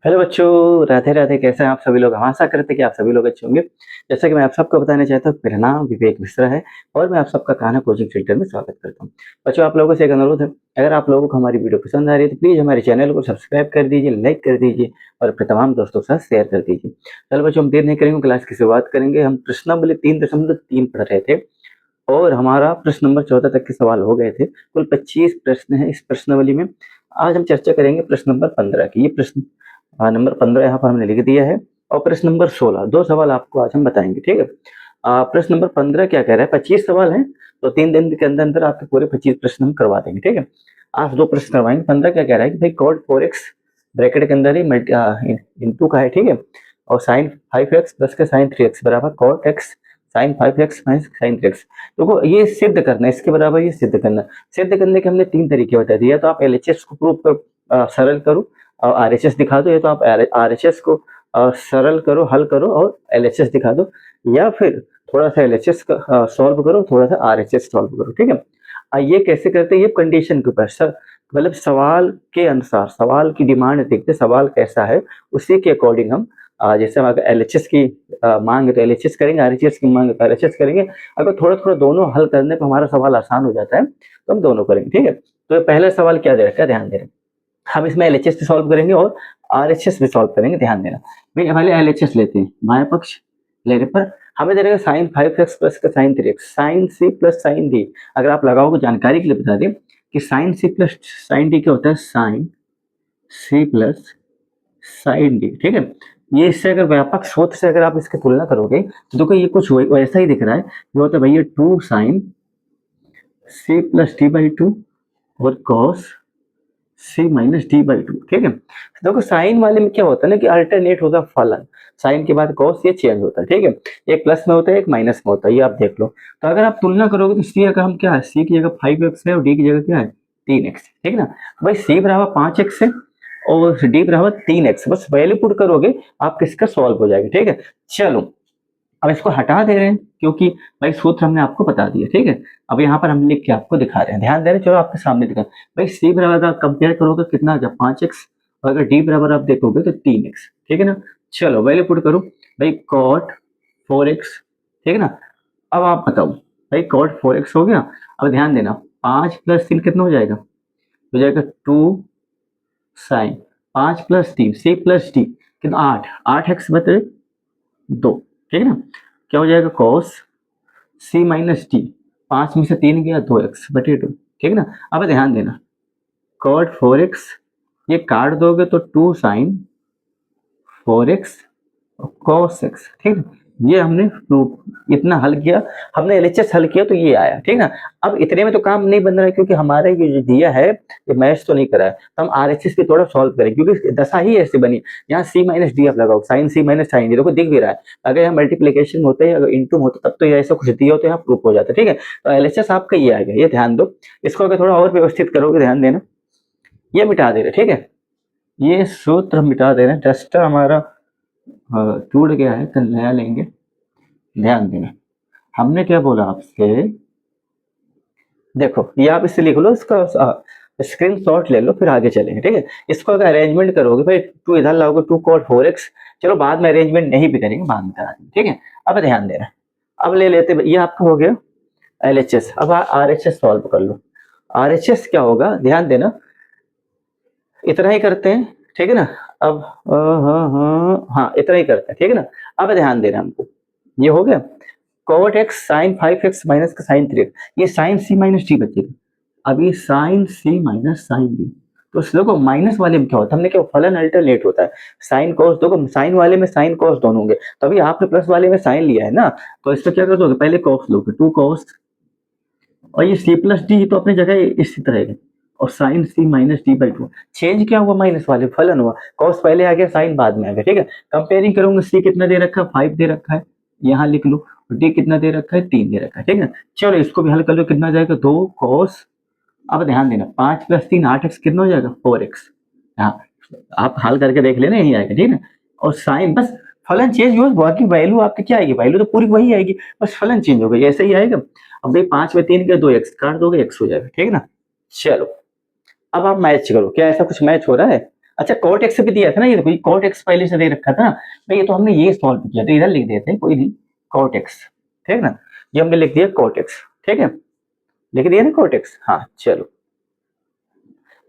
Hello बच्चों, राधे राधे। कैसे हैं आप सभी लोग? हम आशा करते हैं कि आप सभी लोग अच्छे होंगे। जैसा कि मैं आप सबको बताना चाहता हूँ, मेरा नाम विवेक मिश्रा है और मैं आप सबका कान्हा कोचिंग सेंटर में स्वागत करता हूँ। बच्चों, आप लोगों से एक अनुरोध है, अगर आप लोगों को हमारी वीडियो पसंद आ रही है तो प्लीज़ हमारे चैनल को सब्सक्राइब कर दीजिए, लाइक कर दीजिए और अपने तमाम दोस्तों के साथ शेयर कर दीजिए। चलो बच्चों, हम देर नहीं करेंगे, क्लास की शुरुआत करेंगे। हम प्रश्नावली 3.3 पढ़ रहे थे और हमारा प्रश्न नंबर 14 तक के सवाल हो गए थे। कुल 25 प्रश्न हैं इस प्रश्नावली में। आज हम चर्चा करेंगे प्रश्न नंबर 15 की। ये प्रश्न नंबर 15 यहाँ पर हमने लिख दिया है और प्रश्न नंबर 16, 2 सवाल आपको आज हम बताएँगे, ठीक है? प्रश्न नंबर 15 क्या कह रहा है? 25 सवाल हैं, तो 3 दिन के अंदर-अंदर आपके पूरे 25 प्रश्न हम करवा देंगे, ठीक है? आज 2 प्रश्न करवाएँगे। 15 क्या कह रहा है कि भाई कॉट 4x ब्रैकेट के अंदर ही इनटू का है, ठीक है? और sin 5x प्लस का sin 3x बराबर cot x sin 5x minus sin 3x। देखो, ये सिद्ध करना है, इसके बराबर ये सिद्ध करना है। सिद्ध करने के हमने 3 तरीके बता दिए। या तो आप एलएचएस को प्रूव कर सरल करो और आरएचएस दिखा दो, या तो आप आरएचएस को सरल करो, हल करो और एलएचएस दिखा दो, या फिर थोड़ा सा एलएचएस का सॉल्व करो, थोड़ा सा आरएचएस सॉल्व करो, ठीक है? ये कैसे करते हैं? ये कंडीशन के ऊपर मतलब सवाल के अनुसार, सवाल की डिमांड देखते, सवाल कैसा है उसी के अकॉर्डिंग हम जैसे हम अगर एलएचएस की मांग है तो एलएचएस करेंगे, आरएचएस की मांग है तो आरएचएस करेंगे। अगर थोड़ा थोड़ा दोनों हल करने पर हमारा सवाल आसान हो जाता है तो हम दोनों करेंगे, ठीक है? तो पहला सवाल क्या दे रखा है, ध्यान देना। हम इसमें एलएचएस भी सॉल्व करेंगे और आरएचएस भी सॉल्व करेंगे, ध्यान देना। भाई पहले एलएचएस लेते हैं, बाएं पक्ष लेने पर हमें दे रहेगा साइन 5x प्लस का sine 3x, sine C plus sine D. अगर आप लगाओगे, जानकारी के लिए बता दें कि sine C plus sine D क्या होता है, sine C plus sine D, ठीक है? ये इससे अगर व्यापक सूत्र से अगर आप इसकी तुलना करोगे तो देखो ये कुछ वैसा ही दिख रहा है। ये होता है भैया 2 sine C plus D by 2 और cos C minus D by 2, ठीक है? देखो साइन वाले में क्या होता है ना कि अल्टरनेट होता है फलन। साइन के बाद कॉस ये चेंज होता है, ठीक है? एक प्लस में होता है, एक माइनस में होता है, ये आप देख लो। तो अगर आप तुलना करोगे तो सी अगर हम क्या है, सी की जगह 5x है और डी की जगह क्या है 3x, ठीक है ना? तो भाई सी बराबर 5x है और डी बराबर 3x, बस वैल्यू पुट करोगे आप किसका सॉल्व हो जाएगा, ठीक है? चलो, अब इसको हटा दे रहे हैं क्योंकि भाई सूत्र हमने आपको बता दिया, ठीक है? अब यहाँ पर हम लिख के आपको दिखा रहे हैं, ध्यान दे रहे हैं। चलो आपके सामने दिखा। भाई सी बराबर आप कंपेयर करोगे कितना आ गया 5x, और अगर डी बराबर आप देखोगे तो 3x, ठीक है ना? चलो वैल्यू पुट करो। भाई कॉट 4x, ठीक है ना? अब आप बताओ, भाई कॉट 4x हो गया। अब ध्यान देना, 5 प्लस 3 कितना हो जाएगा 2 sine 5 plus 3 C plus D कितना 8, 8x बटे 2, ठीक है ना? क्या हो जाएगा कॉस सी माइनस डी, 5 में से 3 गया 2x बटे 2, ठीक है ना? अब ध्यान देना, कॉट 4x ये काट दोगे तो 2 साइन 4x कॉस एक्स, ठीक है? ये हमने इतना हल किया, हमने एलएचएस हल किया तो ये आया, ठीक है ना? अब इतने में तो काम नहीं बन रहा है क्योंकि हमारा ये जो दिया है ये मैच तो नहीं करा है, तो हम आरएचएस भी थोड़ा सॉल्व करें क्योंकि दशा ही ऐसी बनी। यहाँ सी माइनस डी आप लगाओ, sign C minus sine D, देखो दिख भी रहा है। अगर यहाँ मल्टीप्लीकेशन होते हैं, अगर इंटू होता तब तो ये ऐसा कुछ दिया हो तो यहाँ प्रूफ हो जाता है, ठीक है? तो एलएचएस आपका ये आ गया, ये ध्यान दो। इसको अगर थोड़ा और व्यवस्थित करोगे, ध्यान देना, ये मिटा दे रहे, ठीक है? ये सूत्र मिटा दे रहे हैं, डस्टर हमारा टूट गया है, कल नया लेंगे। ध्यान देना, हमने क्या बोला आपसे, देखो ये आप इससे लिख लो, इसका स्क्रीन शॉट ले लो, फिर आगे चलेंगे, ठीक है? इसको अगर अरेंजमेंट करोगे, भाई टू इधर लाओगे 2 cot 4x, चलो बाद में अरेंजमेंट नहीं भी करेंगे, बाद में करा देंगे, ठीक है? अब ध्यान देना, अब ले लेते, ये आपका हो गया एलएचएस। अब आरएचएस सॉल्व कर लो। आरएचएस क्या होगा, ध्यान देना, इतना ही करते हैं, ठीक है ना? अब हाँ इतना ही करते हैं, ठीक है ना? अब ध्यान देना हमको, ये हो गया cot x sin 5x minus का sin 3x, ये sin c माइनस डी बचेगा। अब ये sin c minus sin d, तो देखो माइनस वाले में क्या होता है, हमने क्या फलन अल्टरनेट होता है, साइन कॉस, देखो साइन वाले में साइन कॉस दोनों होंगे, तभी आपने प्लस वाले में साइन लिया है ना, तो इसका क्या कर दोगे, पहले कॉस लोगे 2 कॉस, और ये c प्लस डी तो अपनी जगह इसी तरह है, और sine C minus D by 2, change क्या हुआ, माइनस वाले फलन हुआ, कॉस पहले आ गया साइन बाद में आ गया, ठीक है? कंपेयरिंग करूंगा, सी कितना दे रखा है 5 दे रखा है, यहाँ लिख लो, डी कितना दे रखा है 3 दे रखा है, ठीक है? चलो इसको भी हल कर लो, कितना जाएगा 2 कॉस, अब ध्यान देना 5 प्लस 3 8x कितना हो जाएगा 4x, हाँ आप हल करके देख लेना, यही आएगा, ठीक है? और साइन, बस फलन चेंज हुआ, बाकी वैल्यू आपकी क्या आएगी, वैल्यू तो पूरी वही आएगी, बस फलन चेंज हो गया, ऐसे ही आएगा। अब भाई 5 में 3 के 2x काट दोगे, x हो जाएगा, ठीक है ना? चलो अब आप मैच करो, क्या ऐसा कुछ मैच हो रहा है? अच्छा कॉट एक्स भी दिया था ना, ये देखो कॉट एक्स पहले से दे रखा था ना भाई, ये तो हमने ये सॉल्व किया, तो इधर लिख देते हैं, कोई नहीं, कॉट एक्स, ठीक है ना, ये हमने लिख दिया कॉट एक्स, ठीक है, लिख दिया ना कॉट एक्स। हाँ चलो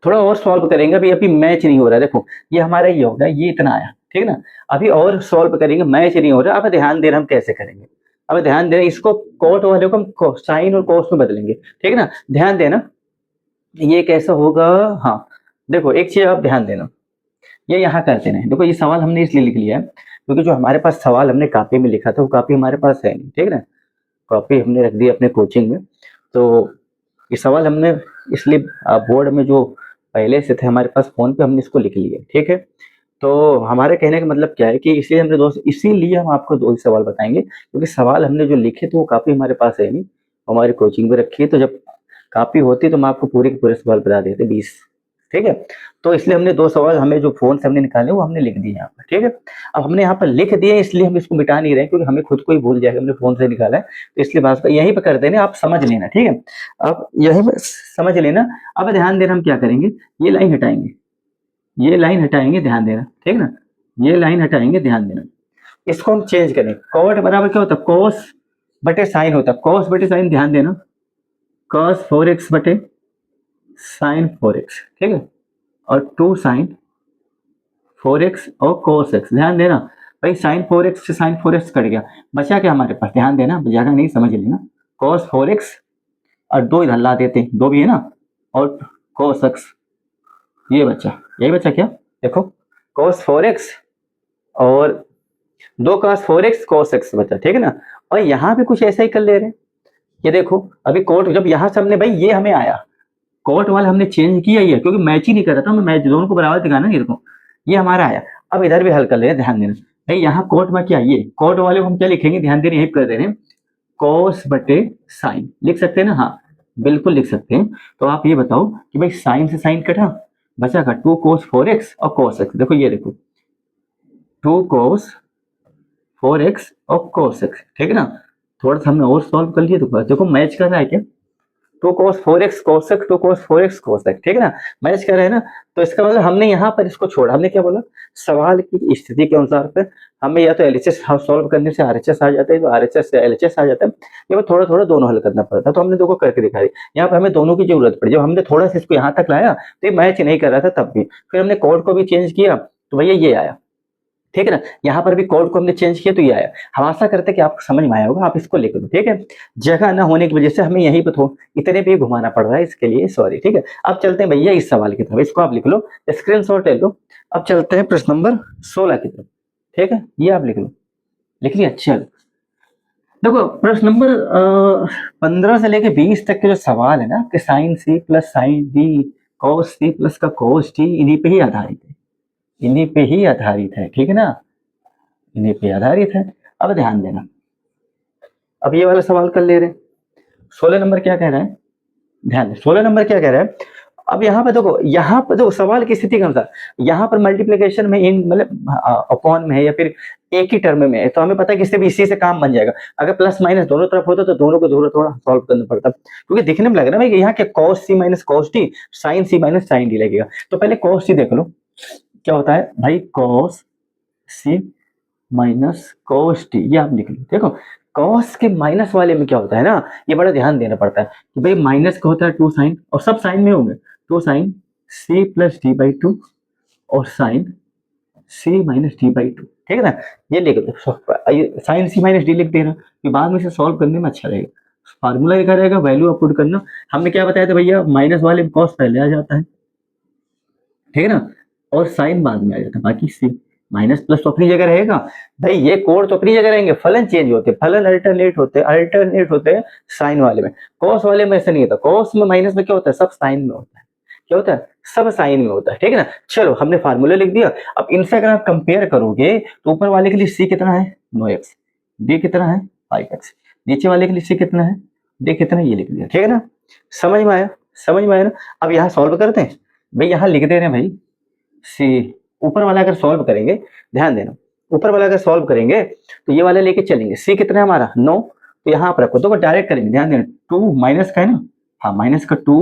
थोड़ा और सॉल्व करेंगे, अभी अभी मैच नहीं हो रहा है, देखो ये हमारा ये होगा, ये इतना आया, ठीक है ना, अभी और सॉल्व करेंगे, मैच नहीं हो रहा, अब ध्यान देना हम कैसे करेंगे, अब ध्यान देना, इसको कोट वाले को हम साइन और कोस में बदलेंगे, ठीक है ना, ध्यान देना ये कैसा होगा। हाँ देखो एक चीज आप ध्यान देना, ये यहाँ करते हैं, देखो ये सवाल हमने इसलिए लिख लिया है क्योंकि जो हमारे पास सवाल हमने कॉपी में लिखा था वो कॉपी हमारे पास है नहीं, ठीक है ना, कॉपी हमने रख दी अपने कोचिंग में, तो ये सवाल हमने इसलिए बोर्ड में जो पहले से थे हमारे पास फोन पे हमने इसको लिख लिया, ठीक है। तो हमारे कहने का मतलब क्या है कि इसलिए हमने दोस्त, इसीलिए हम आपको दो ही सवाल बताएंगे क्योंकि सवाल हमने जो लिखे थे वो काफी हमारे पास है नहीं, हमारी कोचिंग में रखी है, तो जब कापी होती तो हम आपको पूरे के पूरे सवाल बता देते 20, ठीक है। तो इसलिए हमने दो सवाल हमें जो फोन से हमने निकाले वो हमने लिख दिए यहाँ पर, ठीक है। अब हमने यहाँ पर लिख दिए इसलिए हम इसको मिटा नहीं रहे क्योंकि हमें खुद को ही भूल जाएगा हमने फोन से निकाला है, तो इसलिए बात को यहीं पर कर देना, आप समझ लेना, ठीक है, अब यहीं पर समझ लेना। अब ध्यान देना हम क्या करेंगे, ये लाइन हटाएंगे, ये लाइन हटाएंगे, ध्यान देना, ठीक ना, ये लाइन हटाएंगे, ध्यान देना, इसको हम चेंज करें, कॉट बराबर क्या होता है, कोस बटे साइन होता है, कोस बटे साइन, ध्यान देना, cos 4x बटे साइन 4x, ठीक है, और 2 साइन 4x और cos x, ध्यान देना भाई साइन 4x से साइन 4x कट गया, बचा क्या हमारे पास, ध्यान देना, ज्यादा नहीं समझ लेना, cos 4x और दो इधर ला देते हैं, दो भी है ना, और cos x, ये बचा, यही बचा क्या, देखो cos 4x और दो cos 4x cos x बचा, ठीक है ना, और यहाँ पे कुछ ऐसा ही कर ले रहे हैं, ये देखो अभी कोट जब यहाँ से हमने भाई ये हमें आया, कोट वाला हमने चेंज किया ही है क्योंकि मैच ही नहीं कर रहा था, हमें मैच दोनों को बराबर दिखाना, ये देखो ये हमारा आया, अब इधर भी हल कर ले, ध्यान देना भाई यहाँ कोट में क्या, ये कोट वाले को हम क्या लिखेंगे, ध्यान देना यही कर दे रहे हैं, कोस बटे साइन, लिख सकते हैं ना, हाँ बिल्कुल लिख सकते हैं। तो आप ये बताओ कि भाई साइन से साइन कटा, बचा का 2 cos 4x और cos x, देखो ये देखो 2 cos 4x और cos x, ठीक है ना, थोड़ा सा हमने और सॉल्व कर लिया, तो देखो मैच कर रहा है क्या, 2 cos 4x cos x 2 cos 4x cos x, ठीक है ना, मैच कर रहे हैं ना, तो इसका मतलब हमने यहाँ पर इसको छोड़ा, हमने क्या बोला, सवाल की स्थिति के अनुसार पे हमें या तो एलएचएस सॉल्व करने से आरएचएस आ जाता है, तो आरएचएस से एलएचएस आ जाता है, ये थोड़ा थोड़ा दोनों हल करना पड़ता है, तो हमने देखो करके दिखा दी, यहाँ पे हमें दोनों की जरूरत पड़ी, जब हमने थोड़ा सा इसको यहाँ तक लाया तो ये मैच नहीं कर रहा था तब भी, फिर हमने कोड को भी चेंज किया तो भैया ये आया, ठीक है ना, यहाँ पर भी कोड को हमने चेंज किया तो ये आया, हम आशा करते हैं कि आपको समझ में आया होगा, आप इसको लिख दो, ठीक है, जगह ना होने की वजह से हमें यहीं पे इतने पे घुमाना पड़ रहा है, इसके लिए सॉरी, ठीक है। अब चलते हैं भैया इस सवाल की तरफ, इसको आप लिख लो, स्क्रीनशॉट ले लो, अब चलते हैं प्रश्न नंबर 16 की तरफ, ठीक है, ये आप लिख लो, लिख लिया, चलो देखो प्रश्न नंबर 15 से लेके 20 तक के जो सवाल है ना कि sine C plus sine D cos C plus का कॉस डी, इन्हीं पे ही आधारित है, इन्हीं पे ही आधारित है, ठीक है ना, इन्हीं पे आधारित है। अब ध्यान देना, अब ये वाला सवाल कर ले रहे हैं, 16 नंबर क्या कह रहा है, ध्यान दें 16 नंबर क्या कह रहा है, अब यहाँ पे देखो, यहाँ पे देखो सवाल की स्थिति के अनुसार, यहाँ पर मल्टीप्लिकेशन में इन मतलब अपॉन में है या फिर एक ही टर्म में है, तो हमें पता है कि इससे भी इसी से काम बन जाएगा, अगर प्लस माइनस दोनों तरफ होता तो दोनों को थोड़ा थोड़ा सॉल्व करना पड़ता, क्योंकि दिखने में लग रहा है भाई यहाँ क्या cos C minus cos T sign C minus sine D लगेगा, तो पहले कॉस सी देख लो क्या होता है भाई, cos C minus cos T, ये आप लिख लो, देखो कॉस के माइनस वाले में क्या होता है ना, ये बड़ा ध्यान देना पड़ता है कि भाई माइनस का होता है 2 साइन, और सब साइन में होंगे, 2 sine C plus D by 2 और sine C minus D by 2, ठीक है ना, ये लिख दो, साइन सी माइनस डी लिख देना कि बाद में इसे सॉल्व करने में अच्छा रहेगा, फार्मूला लिखा रहेगा, वैल्यू अपलोड करना, हमने क्या बताया था भैया, माइनस वाले में कॉस पहले आ जाता है, ठीक है ना, और साइन बाद में आ जाता है, बाकी सी माइनस प्लस तो अपनी जगह रहेगा भाई, ये कोड तो अपनी जगह रहेंगे, फलन चेंज होते हैं, फलन अल्टरनेट होते हैं साइन वाले में, कॉस वाले में ऐसा नहीं होता, कॉस में माइनस में क्या होता है, सब साइन में होता है, क्या होता है, सब साइन में होता है, ठीक है ना। चलो हमने फार्मूला लिख दिया, अब इनसे अगर आप कंपेयर करोगे तो ऊपर वाले के लिए सी कितना है 9x, डी कितना है 5x, नीचे वाले के लिए सी कितना है डी कितना है, ये लिख दिया, ठीक है ना, समझ में आया, समझ में आया ना। अब यहाँ सॉल्व करते हैं भाई, यहाँ लिख दे रहे हैं भाई सी, ऊपर वाला अगर सॉल्व करेंगे, ध्यान देना ऊपर वाला अगर सॉल्व करेंगे तो ये वाला लेके चलेंगे, सी कितना है हमारा 9, तो यहाँ पर रखो, तो डायरेक्ट करेंगे, ध्यान देना 2 माइनस का है ना, हाँ माइनस का 2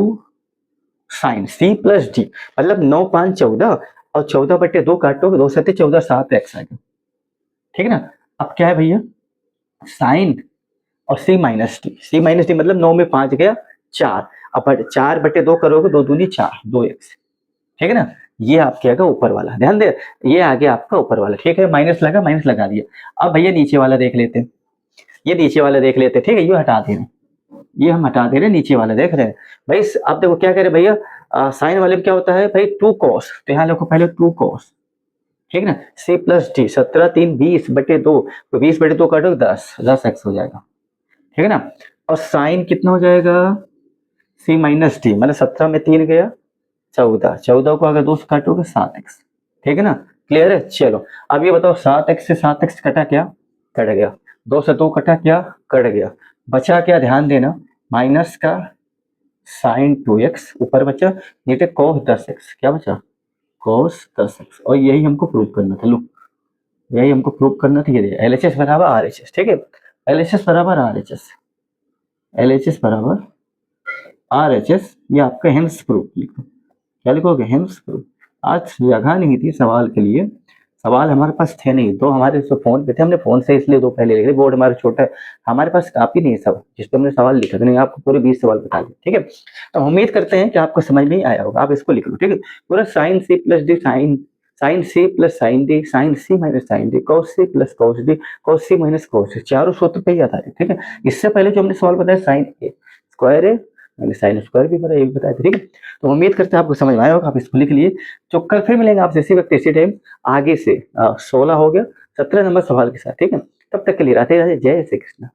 साइन सी प्लस डी, मतलब 9 5 14 और 14/2 काटोगे, 2 7 14, 7x आएगा, ठीक है ना। अब क्या है भैया, साइन और c माइनस डी मतलब 9 में 5 गया 4, अब 4/2 करोगे, 2 दूनी 4, 2x, ठीक है ना। ये आपके आएगा ऊपर वाला, ध्यान दे, ये आ गया आपका ऊपर वाला, ठीक है, माइनस लगा दिया। अब भैया नीचे वाला देख लेते हैं, ये नीचे वाला देख लेते हैं, ठीक है, ये हटा दे रहे हैं, ये हम हटा दे रहे हैं, नीचे वाला देख रहे हैं भाई। अब देखो क्या करे भैया, साइन वाले में क्या होता है भाई, 2 cos, तो यहाँ लिखो पहले 2 cos, ठीक है ना, c प्लस डी, 17 3 20/2, तो 20/2 काटो 10x हो जाएगा, ठीक है ना। और साइन कितना हो जाएगा, c माइनस डी मतलब 17 में 3 गया 14, 14 को अगर 2 से काटोगे 7x, ठीक है ना। क्लियर है, चलो अब ये बताओ, 7x से 7x कटा क्या, कट गया, 2 से 2 कटा क्या, कट गया, बचा क्या, ध्यान देना, माइनस का साइन 2x, ऊपर बचा नीचे cos 10x, क्या बचा, cos 10x, और यही हमको प्रूव करना था, लो यही हमको प्रूव करना था, ये LHS बराबर RHS, ठीक है, LHS बराबर RHS, LHS बराबर RHS, ये आपका हेम्स प्रूफ लिखो, क्या लिखोगे, हेम्स प्रूफ। आज जगह नहीं थी सवाल के लिए, सवाल हमारे पास थे नहीं, तो हमारे जो फोन पे थे, हमने फोन से इसलिए 2 पहले लिखे, बोर्ड हमारा छोटा है, हमारे पास काफी नहीं है सब जिस पे हमने सवाल लिखा, तो नहीं आपको पूरे 20 सवाल बता दिए, ठीक है। तो उम्मीद करते हैं कि आपको समझ में ही आया होगा, आप इसको लिख लो, ठीक है, पूरा sine c plus D, sine c plus sine D, sine c minus sine D, cos c plus cos D, cos c minus cos D, चारों सूत्र पे ही आता है, ठीक है। इससे पहले जो हमने सवाल बताया, साइन a स्क्वायर है, मैंने साइन स्क्वायर भी बताया, एक बताया, ठीक है। तो उम्मीद करते हैं आपको समझ में आया होगा, आप इसको लिख लिए। तो कल फिर मिलेंगे आपसे इसी वक्त इसी टाइम, आगे से 16 हो गया 17 नंबर सवाल के साथ, ठीक है। तब तक के लिए राधे राधे, जय श्री कृष्ण।